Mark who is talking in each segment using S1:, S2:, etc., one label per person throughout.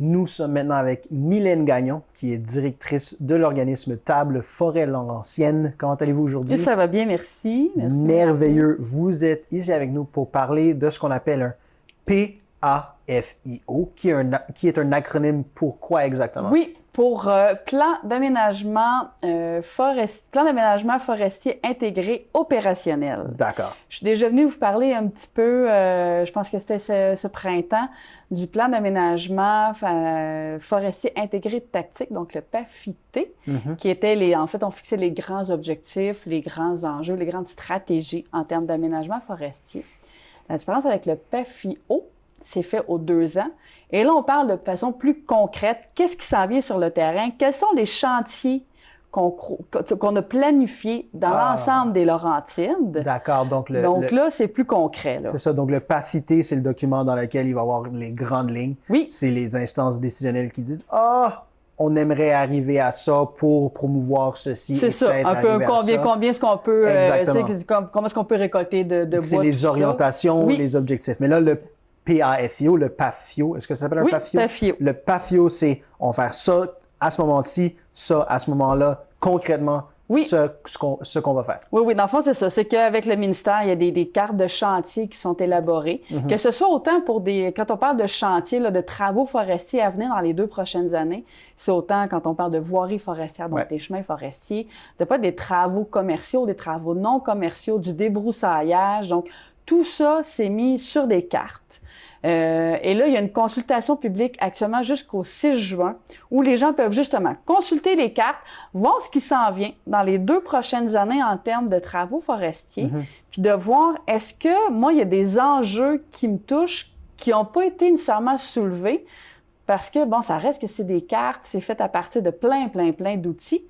S1: Nous sommes maintenant avec Mylène Gagnon, qui est directrice de l'organisme Table Forêt Laurentienne. Comment allez-vous aujourd'hui?
S2: Ça va bien, merci.
S1: Merveilleux. Vous êtes ici avec nous pour parler de ce qu'on appelle un PAFIO, qui est un acronyme pour quoi exactement?
S2: Oui, pour Plan d'aménagement forestier intégré opérationnel.
S1: D'accord.
S2: Je suis déjà venue vous parler un petit peu, je pense que c'était ce printemps, du plan d'aménagement forestier intégré tactique, donc le PAFIT, qui était en fait, on fixait les grands objectifs, les grands enjeux, les grandes stratégies en termes d'aménagement forestier. La différence avec le PAFIO, c'est fait aux 2 ans. Et là, on parle de façon plus concrète. Qu'est-ce qui s'en vient sur le terrain? Quels sont les chantiers qu'on a planifiés dans l'ensemble des Laurentides?
S1: D'accord. Donc
S2: là, c'est plus concret. Là.
S1: C'est ça. Donc, le PAFIT, c'est le document dans lequel il va y avoir les grandes lignes.
S2: Oui.
S1: C'est les instances décisionnelles qui disent « Ah, on aimerait arriver à ça pour promouvoir ceci. »
S2: C'est ça. Un peu combien est-ce qu'on peut... comment est-ce qu'on peut récolter de bois?
S1: C'est les orientations, les objectifs. Mais là, le PAFIO, le PAFIO, est-ce que ça s'appelle un PAFIO?
S2: Oui, PAFIO.
S1: Le PAFIO, c'est on va faire ça à ce moment-ci, ça à ce moment-là, concrètement, ce qu'on va faire.
S2: Oui, dans le fond, c'est ça. C'est qu'avec le ministère, il y a des cartes de chantier qui sont élaborées. Que ce soit autant pour quand on parle de chantier, là, de travaux forestiers à venir dans les 2 prochaines années, c'est autant quand on parle de voirie forestière, donc des chemins forestiers, pas des travaux commerciaux, des travaux non commerciaux, du débroussaillage. Donc, tout ça, c'est mis sur des cartes. Et là, il y a une consultation publique actuellement jusqu'au 6 juin où les gens peuvent justement consulter les cartes, voir ce qui s'en vient dans les 2 prochaines années en termes de travaux forestiers, puis de voir est-ce que, moi, il y a des enjeux qui me touchent qui n'ont pas été nécessairement soulevés parce que, bon, ça reste que c'est des cartes, c'est fait à partir de plein d'outils,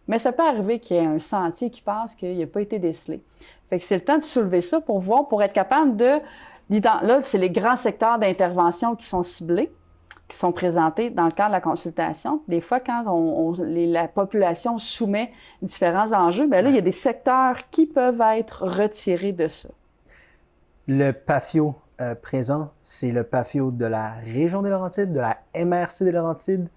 S2: mais ça peut arriver qu'il y ait un sentier qui passe qu'il n'a pas été décelé. Fait que c'est le temps de soulever ça pour voir, pour être capable de... Là, c'est les grands secteurs d'intervention qui sont ciblés, qui sont présentés dans le cadre de la consultation. Des fois, quand la population soumet différents enjeux, bien là, il y a des secteurs qui peuvent être retirés de ça.
S1: Le PAFIO présent, c'est le PAFIO de la région des Laurentides, de la MRC des Laurentides.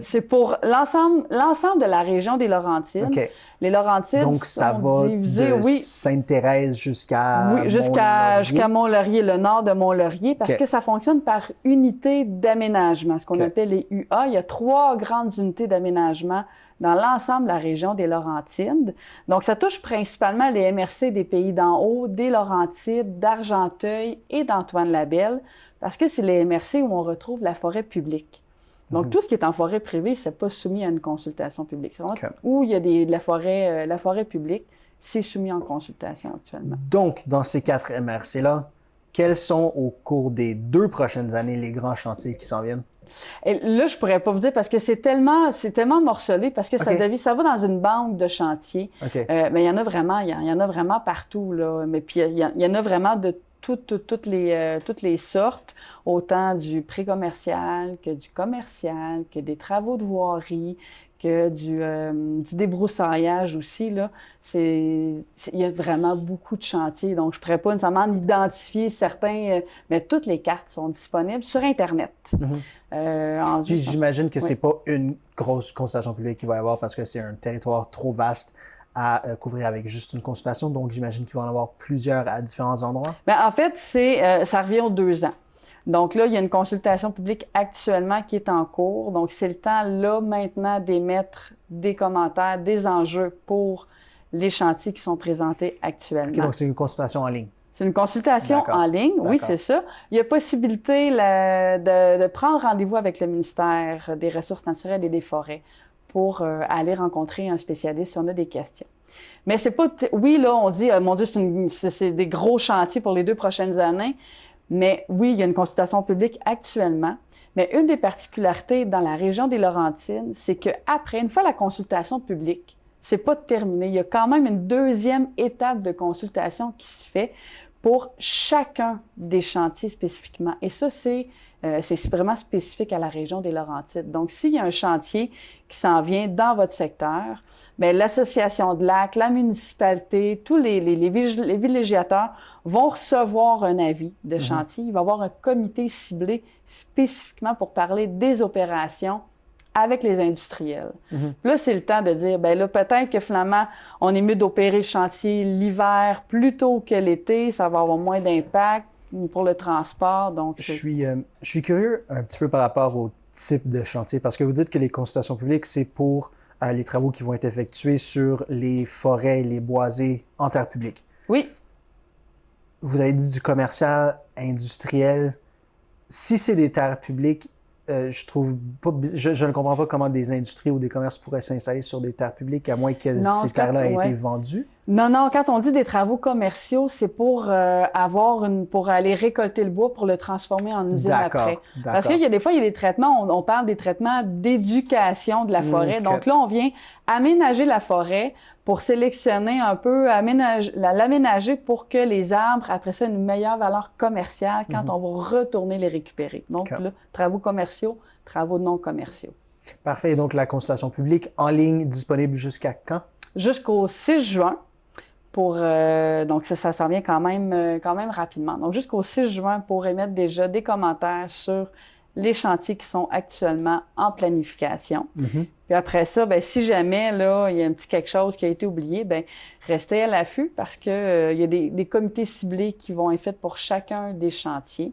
S2: C'est pour l'ensemble de la région des Laurentides.
S1: Okay.
S2: Les Laurentides
S1: donc, ça va
S2: divisés,
S1: de Sainte-Thérèse jusqu'à
S2: jusqu'à Mont-Laurier, le nord de Mont-Laurier, parce que ça fonctionne par unité d'aménagement, ce qu'on appelle les UA. Il y a 3 grandes unités d'aménagement dans l'ensemble de la région des Laurentides. Donc, ça touche principalement les MRC des Pays d'en haut, des Laurentides, d'Argenteuil et d'Antoine-Labelle, parce que c'est les MRC où on retrouve la forêt publique. Donc, tout ce qui est en forêt privée, c'est pas soumis à une consultation publique. C'est vraiment où il y a la forêt publique, c'est soumis en consultation actuellement.
S1: Donc, dans ces 4 MRC-là, quels sont au cours des 2 prochaines années les grands chantiers qui s'en viennent?
S2: Et là, je pourrais pas vous dire parce que c'est tellement morcelé, parce que ça va dans une banque de chantiers. Mais il y en a vraiment partout, là. Mais puis, il y en a vraiment de toutes les sortes, autant du pré-commercial que du commercial, que des travaux de voirie, que du débroussaillage aussi, là. Il y a vraiment beaucoup de chantiers, donc je ne pourrais pas nécessairement identifier certains, mais toutes les cartes sont disponibles sur Internet.
S1: Puis j'imagine que c'est pas une grosse consultation publique qu'il va y avoir parce que c'est un territoire trop vaste à couvrir avec juste une consultation. Donc, j'imagine qu'il va en avoir plusieurs à différents endroits.
S2: Bien, en fait, ça revient aux 2 ans. Donc là, il y a une consultation publique actuellement qui est en cours. Donc, c'est le temps, là, maintenant, d'émettre des commentaires, des enjeux pour les chantiers qui sont présentés actuellement.
S1: Donc, c'est une consultation en ligne.
S2: C'est une consultation en ligne, oui, c'est ça. Il y a possibilité de prendre rendez-vous avec le ministère des Ressources naturelles et des Forêts pour aller rencontrer un spécialiste si on a des questions. Mais c'est pas... Oui, là, on dit, mon Dieu, c'est des gros chantiers pour les 2 prochaines années. Mais oui, il y a une consultation publique actuellement. Mais une des particularités dans la région des Laurentides, c'est qu'après, une fois la consultation publique, c'est pas terminé. Il y a quand même une 2e étape de consultation qui se fait pour chacun des chantiers spécifiquement. Et ça, c'est vraiment spécifique à la région des Laurentides. Donc, s'il y a un chantier qui s'en vient dans votre secteur, bien, l'association de lacs, la municipalité, tous les villégiateurs vont recevoir un avis de chantier. Il va y avoir un comité ciblé spécifiquement pour parler des opérations avec les industriels. Puis là, c'est le temps de dire, bien là, peut-être que finalement, on est mieux d'opérer le chantier l'hiver plutôt que l'été, ça va avoir moins d'impact pour le transport. Donc,
S1: je suis curieux un petit peu par rapport au type de chantier, parce que vous dites que les consultations publiques, c'est pour les travaux qui vont être effectués sur les forêts et les boisés en terre publique.
S2: Oui.
S1: Vous avez dit du commercial, industriel. Si c'est des terres publiques, je ne comprends pas comment des industries ou des commerces pourraient s'installer sur des terres publiques, à moins que ces terres-là aient été vendues.
S2: Non, quand on dit des travaux commerciaux, c'est pour pour aller récolter le bois pour le transformer en usine après. Parce qu'il y a des fois, il y a des traitements, on parle des traitements d'éducation de la forêt. Okay. Donc là, on vient aménager la forêt pour sélectionner un peu, l'aménager pour que les arbres, après ça, aient une meilleure valeur commerciale quand on va retourner les récupérer. Donc là, travaux commerciaux, travaux non commerciaux.
S1: Parfait. Donc la consultation publique en ligne disponible jusqu'à quand?
S2: Jusqu'au 6 juin. Donc, ça s'en vient quand même rapidement. Donc, jusqu'au 6 juin pour émettre déjà des commentaires sur les chantiers qui sont actuellement en planification. Puis après ça, bien, si jamais là, il y a un petit quelque chose qui a été oublié, bien, restez à l'affût parce qu'il y a des comités ciblés qui vont être faits pour chacun des chantiers.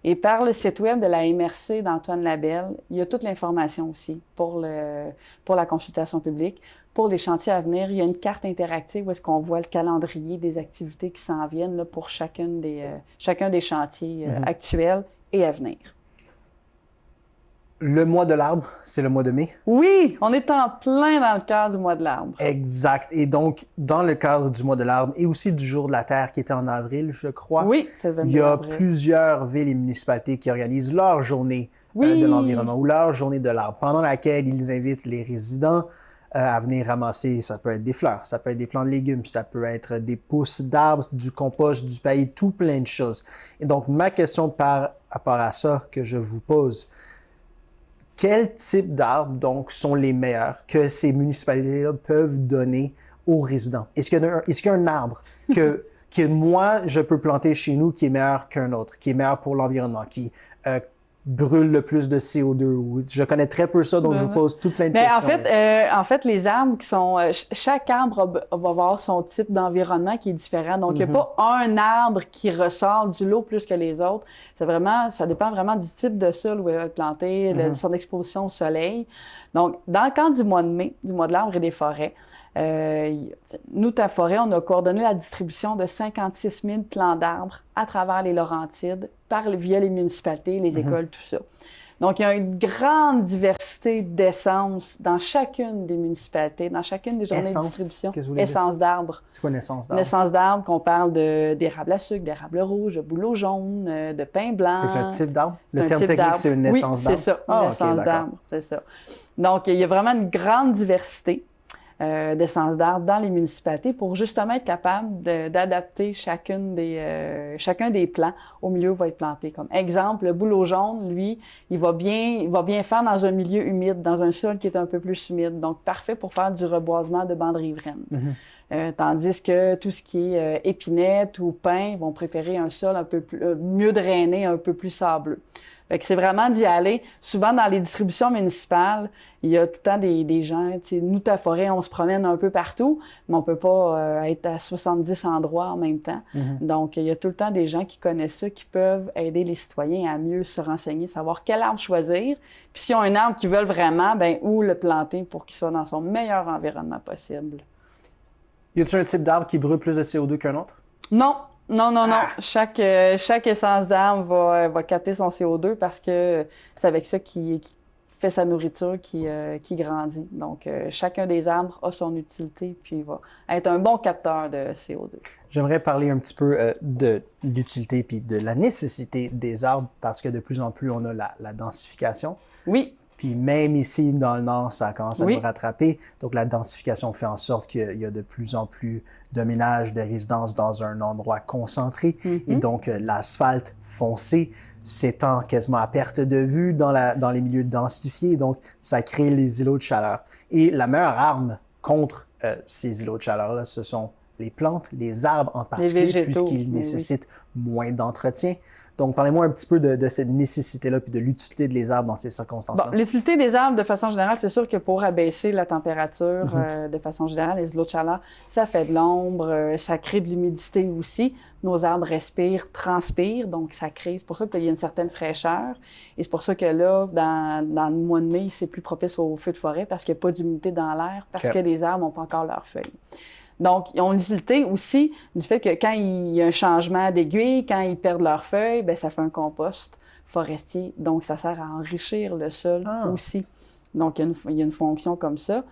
S2: Et par le site web de la MRC d'Antoine Labelle, il y a toute l'information aussi pour la consultation publique. Pour les chantiers à venir, il y a une carte interactive où est-ce qu'on voit le calendrier des activités qui s'en viennent là, pour chacun des chantiers actuels et à venir.
S1: Le mois de l'arbre, c'est le mois de mai?
S2: Oui, on est en plein dans le cœur du mois de l'arbre.
S1: Exact. Et donc, dans le cadre du mois de l'arbre et aussi du jour de la Terre qui était en avril, je crois,
S2: oui, c'est le 22
S1: il y a
S2: avril.
S1: Plusieurs villes et municipalités qui organisent leur journée de l'environnement ou leur journée de l'arbre, pendant laquelle ils invitent les résidents à venir ramasser, ça peut être des fleurs, ça peut être des plants de légumes, ça peut être des pousses d'arbres, du compost, du paillis, tout plein de choses. Et donc, ma question par rapport à ça que je vous pose, quel type d'arbres, donc, sont les meilleurs que ces municipalités-là peuvent donner aux résidents? Est-ce qu'il y a un arbre que moi, je peux planter chez nous qui est meilleur qu'un autre, qui est meilleur pour l'environnement, qui brûle le plus de CO2? Je connais très peu ça, donc je vous pose tout plein de questions.
S2: En fait, les arbres qui sont... chaque arbre va avoir son type d'environnement qui est différent. Donc, il n'y a pas un arbre qui ressort du lot plus que les autres. Ça dépend vraiment du type de sol où il va être planté, de son exposition au soleil. Donc, dans le cadre du mois de mai, du mois de l'arbre et des forêts, nous, Ta Forêt, on a coordonné la distribution de 56 000 plants d'arbres à travers les Laurentides via les municipalités, les écoles, tout ça. Donc, il y a une grande diversité d'essences dans chacune des municipalités, dans chacune des journées de distribution.
S1: Qu'est-ce que vous voulez
S2: Essence d'arbres.
S1: C'est quoi une essence d'arbre?
S2: Une essence d'arbre, qu'on parle d'érable à sucre, d'érable rouge, de bouleau jaune, de pin blanc.
S1: C'est un type d'arbre? Le terme technique, c'est une essence d'arbre?
S2: Oui, c'est ça, une essence d'arbre, c'est ça. Donc, il y a vraiment une grande diversité d'essence d'arbres dans les municipalités pour justement être capable d'adapter chacun des plants au milieu où va être planté. Comme exemple, le bouleau jaune, lui, il va bien faire dans un milieu humide, dans un sol qui est un peu plus humide. Donc, parfait pour faire du reboisement de bandes riveraines. Tandis que tout ce qui est épinette ou pin vont préférer un sol un peu plus, mieux drainé, un peu plus sableux. Fait que c'est vraiment d'y aller. Souvent, dans les distributions municipales, il y a tout le temps des gens, nous, Ta Forêt, on se promène un peu partout, mais on ne peut pas être à 70 endroits en même temps. Donc, il y a tout le temps des gens qui connaissent ça, qui peuvent aider les citoyens à mieux se renseigner, savoir quel arbre choisir. Puis s'ils ont un arbre qu'ils veulent vraiment, bien, où le planter pour qu'il soit dans son meilleur environnement possible.
S1: Y a-t-il un type d'arbre qui brûle plus de CO2 qu'un autre?
S2: Non. Non. Chaque essence d'arbre va capter son CO2 parce que c'est avec ça qu'il fait sa nourriture qui grandit. Donc, chacun des arbres a son utilité puis va être un bon capteur de CO2.
S1: J'aimerais parler un petit peu de l'utilité puis de la nécessité des arbres parce que de plus en plus, on a la densification.
S2: Oui.
S1: Puis même ici, dans le nord, ça commence à nous rattraper. Donc, la densification fait en sorte qu'il y a de plus en plus de ménages, de résidences dans un endroit concentré. Et donc, l'asphalte foncé s'étend quasiment à perte de vue dans les milieux densifiés. Donc, ça crée les îlots de chaleur. Et la meilleure arme contre ces îlots de chaleur-là, ce sont les plantes, les arbres en particulier, puisqu'ils nécessitent moins d'entretien. Donc, parlez-moi un petit peu de cette nécessité-là puis de l'utilité des arbres dans ces circonstances-là.
S2: Bon, l'utilité des arbres, de façon générale, c'est sûr que pour abaisser la température, de façon générale, les îlots de chaleur, ça fait de l'ombre, ça crée de l'humidité aussi. Nos arbres respirent, transpirent, donc ça crée. C'est pour ça qu'il y a une certaine fraîcheur. Et c'est pour ça que là, dans le mois de mai, c'est plus propice aux feux de forêt parce qu'il n'y a pas d'humidité dans l'air, parce que les arbres n'ont pas encore leurs feuilles. Donc, ils ont l'utilité aussi du fait que quand il y a un changement d'aiguille, quand ils perdent leurs feuilles, bien, ça fait un compost forestier. Donc, ça sert à enrichir le sol aussi. Donc, il y a une fonction comme ça.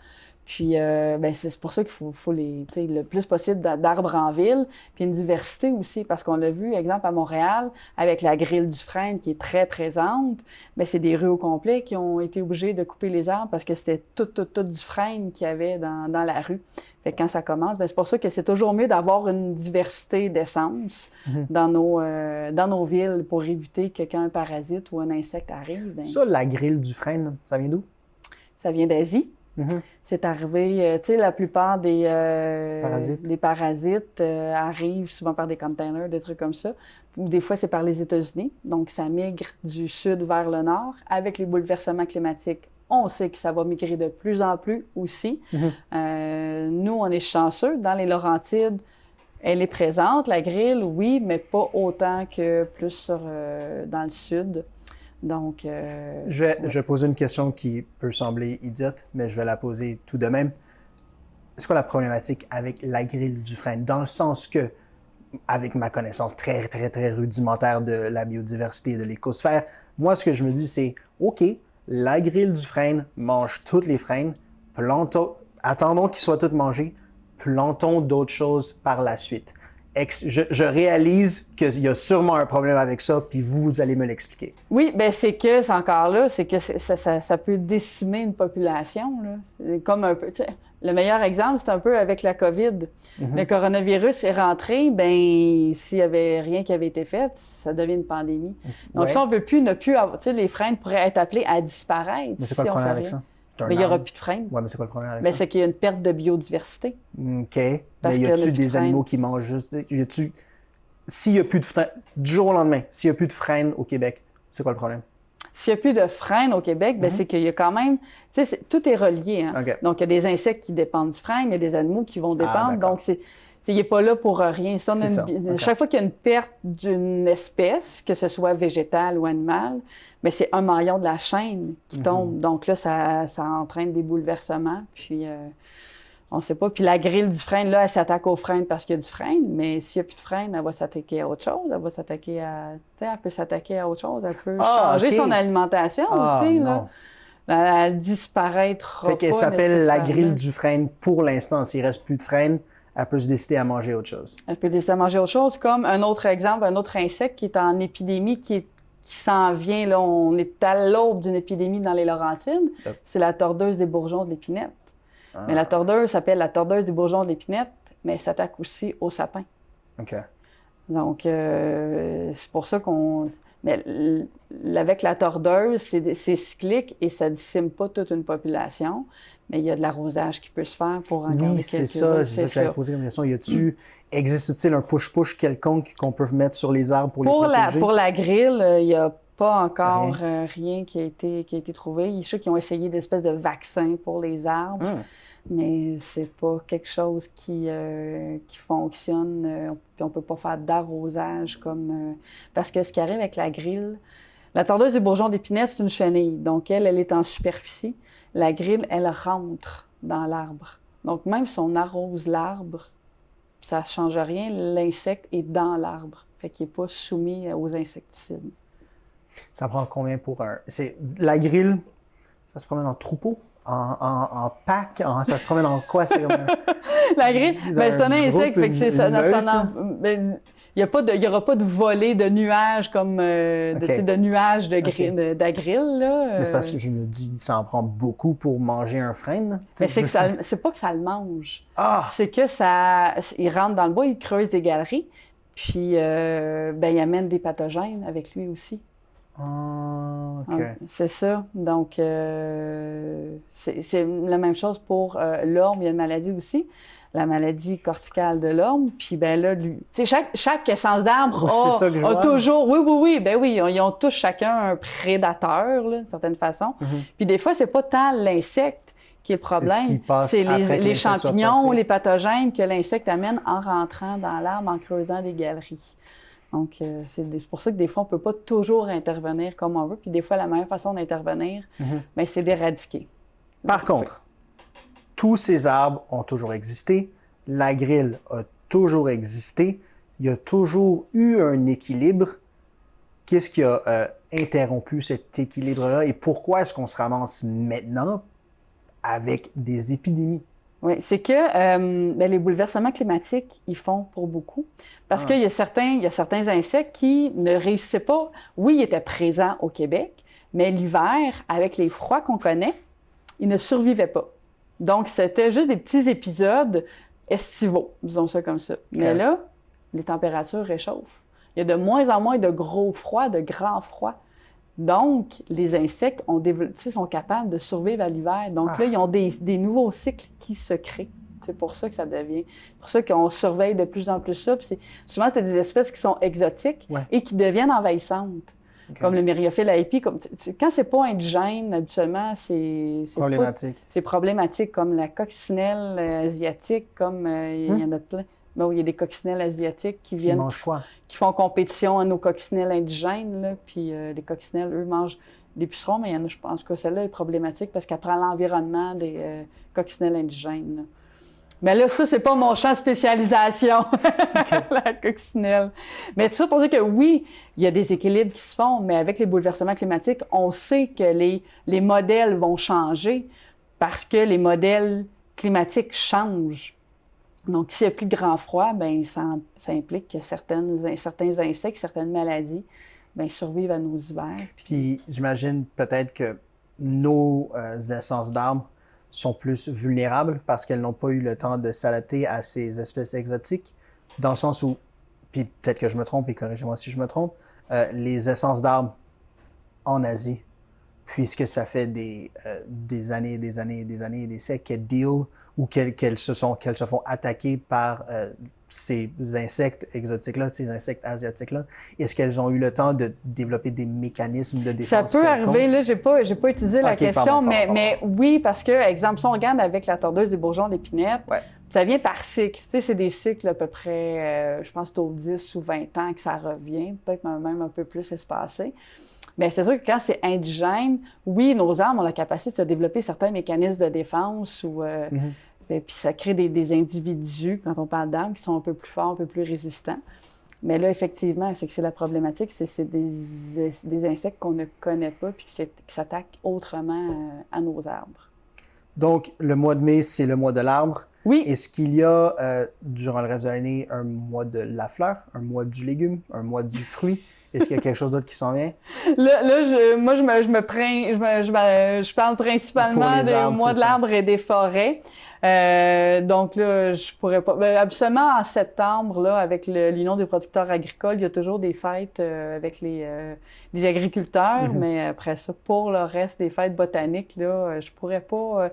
S2: Puis, bien, c'est pour ça qu'il faut le plus possible d'arbres en ville, puis une diversité aussi, parce qu'on l'a vu, exemple, à Montréal, avec la grille du frêne qui est très présente, bien, c'est des rues au complet qui ont été obligées de couper les arbres parce que c'était tout du frêne qu'il y avait dans la rue. Fait que quand ça commence, bien, c'est pour ça que c'est toujours mieux d'avoir une diversité d'essences dans nos villes pour éviter que quand un parasite ou un insecte arrive. Bien,
S1: ça, la grille du frêne, ça vient d'où?
S2: Ça vient d'Asie. C'est arrivé, tu sais, la plupart des parasites arrivent souvent par des containers, des trucs comme ça. Ou des fois, c'est par les États-Unis. Donc, ça migre du sud vers le nord. Avec les bouleversements climatiques, on sait que ça va migrer de plus en plus aussi. Nous, on est chanceux. Dans les Laurentides, elle est présente, la grille, oui, mais pas autant que plus dans le sud. Donc,
S1: je vais poser une question qui peut sembler idiote, mais je vais la poser tout de même. C'est quoi la problématique avec la grille du frêne? Dans le sens que, avec ma connaissance très, très, très rudimentaire de la biodiversité et de l'écosphère, moi, ce que je me dis, c'est, OK, la grille du frêne mange toutes les frênes, attendons qu'ils soient toutes mangées, plantons d'autres choses par la suite. Je réalise qu'il y a sûrement un problème avec ça, puis vous allez me l'expliquer.
S2: Oui, bien c'est encore là, c'est que ça peut décimer une population. Là. Comme un peu, le meilleur exemple, c'est un peu avec la COVID. Le coronavirus est rentré, bien s'il n'y avait rien qui avait été fait, ça devient une pandémie. Donc ça, on ne peut plus avoir, les frênes pourraient être appelés à disparaître.
S1: Mais c'est quoi le problème avec ça?
S2: Mais il n'y aura plus de frênes.
S1: Oui, mais c'est quoi le problème avec ça?
S2: C'est qu'il y a une perte de biodiversité.
S1: OK. Mais y a-tu des animaux qui mangent juste... S'il n'y a plus de frênes, du jour au lendemain, s'il n'y a plus de frênes au Québec, c'est quoi le problème?
S2: S'il n'y a plus de frênes au Québec, c'est qu'il y a quand même... tout est relié. Hein?
S1: Okay.
S2: Donc, il y a des insectes qui dépendent du frêne, il y a des animaux qui vont dépendre. Donc, il n'est pas là pour rien. Chaque fois qu'il y a une perte d'une espèce, que ce soit végétale ou animale, bien, c'est un maillon de la chaîne qui tombe. Donc là, ça entraîne des bouleversements. Puis, on ne sait pas. Puis la grille du frêne, là, elle s'attaque au frêne parce qu'il y a du frêne. Mais s'il n'y a plus de frêne, elle va s'attaquer à autre chose. Elle va s'attaquer à... Elle peut s'attaquer à autre chose. Elle peut changer son alimentation aussi. Là. Elle disparaîtra pas.
S1: Fait qu'elle s'appelle la grille du frêne pour l'instant. S'il ne reste plus de frêne, elle peut se décider à manger autre chose.
S2: Elle peut décider à manger autre chose, comme un autre exemple, un autre insecte qui est en épidémie, qui s'en vient. Là, on est à l'aube d'une épidémie dans les Laurentides. C'est la tordeuse des bourgeons de l'épinette. Mais la tordeuse s'appelle la tordeuse des bourgeons de l'épinette, mais elle s'attaque aussi aux sapins.
S1: OK.
S2: Donc, c'est pour ça qu'on... Mais avec la tordeuse, c'est cyclique et ça ne décime pas toute une population. Mais il y a de l'arrosage qui peut se faire pour en garder quelques-uns.
S1: C'est ça que j'avais posé comme question. Existe-t-il un push-push quelconque qu'on peut mettre sur les arbres pour les protéger?
S2: Pour la grille, il n'y a pas encore rien qui a été trouvé. Je sais qu'ils ont essayé des espèces de vaccins pour les arbres, mais c'est pas quelque chose qui fonctionne. Puis on ne peut pas faire d'arrosage comme... parce que ce qui arrive avec la grille, la tordeuse des bourgeons d'épinette, c'est une chenille. Donc, elle est en superficie. La grille, elle rentre dans l'arbre. Donc, même si on arrose l'arbre, ça ne change rien. L'insecte est dans l'arbre. Fait qu'il n'est pas soumis aux insecticides.
S1: Ça prend combien pour un... La grille, ça se promène en troupeau? En pack? Ça se promène en quoi? C'est comme
S2: La grille, c'est un insecte. Fait que Il n'y aura pas de volée de nuages comme de nuages d'agril. Là.
S1: Mais c'est parce que je me dis, ça en prend beaucoup pour manger un frêne.
S2: Mais c'est pas que ça le mange.
S1: Ah!
S2: C'est que il rentre dans le bois, il creuse des galeries, puis il amène des pathogènes avec lui aussi.
S1: Ah, OK.
S2: C'est ça. Donc, c'est la même chose pour l'orme. Il y a une maladie aussi, la maladie corticale de l'orme. Puis, là, chaque essence d'arbre a toujours... Oui. Ils ont tous chacun un prédateur, là, d'une certaine façon. Puis, des fois, c'est pas tant l'insecte qui est le problème. C'est les champignons ou les pathogènes que l'insecte amène en rentrant dans l'arbre, en creusant des galeries. Donc, c'est pour ça que des fois, on ne peut pas toujours intervenir comme on veut. Puis des fois, la meilleure façon d'intervenir, c'est d'éradiquer.
S1: Par contre, tous ces arbres ont toujours existé. L'agril a toujours existé. Il y a toujours eu un équilibre. Qu'est-ce qui a interrompu cet équilibre-là et pourquoi est-ce qu'on se ramasse maintenant avec des épidémies?
S2: Oui, c'est que les bouleversements climatiques, ils font pour beaucoup. Parce qu'il y a certains insectes qui ne réussissaient pas. Oui, ils étaient présents au Québec, mais l'hiver, avec les froids qu'on connaît, ils ne survivaient pas. Donc, c'était juste des petits épisodes estivaux, disons ça comme ça. Mais là, les températures réchauffent. Il y a de moins en moins de gros froids, de grands froids. Donc, les insectes sont capables de survivre à l'hiver. Donc là, ils ont des nouveaux cycles qui se créent. C'est pour ça que ça devient... C'est pour ça qu'on surveille de plus en plus ça. Puis souvent, c'est des espèces qui sont exotiques et qui deviennent envahissantes. Comme le myriophylle AIP. Quand c'est pas indigène, habituellement, c'est
S1: problématique.
S2: C'est problématique, comme la coccinelle asiatique, comme il y en a plein. Bon, il y a des coccinelles asiatiques qui viennent...
S1: Qui mangent quoi? Qui
S2: font compétition à nos coccinelles indigènes, là. Puis les coccinelles, eux, mangent des pucerons, mais il y en a, je pense que celle-là est problématique parce qu'elle prend l'environnement des coccinelles indigènes, là. Mais là, ça, c'est pas mon champ de spécialisation, la coccinelle. Mais tout ça pour dire que oui, il y a des équilibres qui se font, mais avec les bouleversements climatiques, on sait que les modèles vont changer parce que les modèles climatiques changent. Donc, s'il y a plus de grand froid, ça implique que certains insectes, certaines maladies, survivent à nos hivers.
S1: Puis j'imagine peut-être que nos essences d'arbres sont plus vulnérables parce qu'elles n'ont pas eu le temps de s'adapter à ces espèces exotiques, dans le sens où, puis peut-être que je me trompe, et corrigez-moi si je me trompe, les essences d'arbres en Asie, puisque ça fait des années, des siècles qu'elles deal ou qu'elles se font attaquer par ces insectes exotiques-là, ces insectes asiatiques-là. Est-ce qu'elles ont eu le temps de développer des mécanismes de défense?
S2: Ça peut arriver, là, j'ai pas utilisé la question, mais oui, parce que, exemple, si on regarde avec la tordeuse des bourgeons d'épinette, ça vient par cycle. Tu sais, c'est des cycles à peu près, je pense, au 10 ou 20 ans que ça revient, peut-être même un peu plus espacé. Bien, c'est sûr que quand c'est indigène, oui, nos arbres ont la capacité de développer certains mécanismes de défense ou... Puis ça crée des individus, quand on parle d'arbres, qui sont un peu plus forts, un peu plus résistants. Mais là, effectivement, c'est la problématique, c'est des insectes qu'on ne connaît pas puis qui s'attaquent autrement à nos arbres.
S1: Donc, le mois de mai, c'est le mois de l'arbre.
S2: Oui.
S1: Est-ce qu'il y a, durant le reste de l'année, un mois de la fleur, un mois du légume, un mois du fruit? Est-ce qu'il y a quelque chose d'autre qui s'en vient?
S2: Je parle principalement du mois de l'arbre et des forêts. Donc là, je pourrais pas... absolument, en septembre, là, avec l'Union des producteurs agricoles, il y a toujours des fêtes avec des agriculteurs, mais après ça, pour le reste des fêtes botaniques, là, je pourrais pas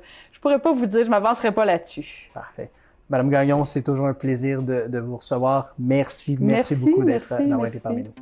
S2: vous dire, je m'avancerai pas là-dessus.
S1: Parfait. Madame Gagnon, c'est toujours un plaisir de vous recevoir. Merci beaucoup d'avoir été parmi nous.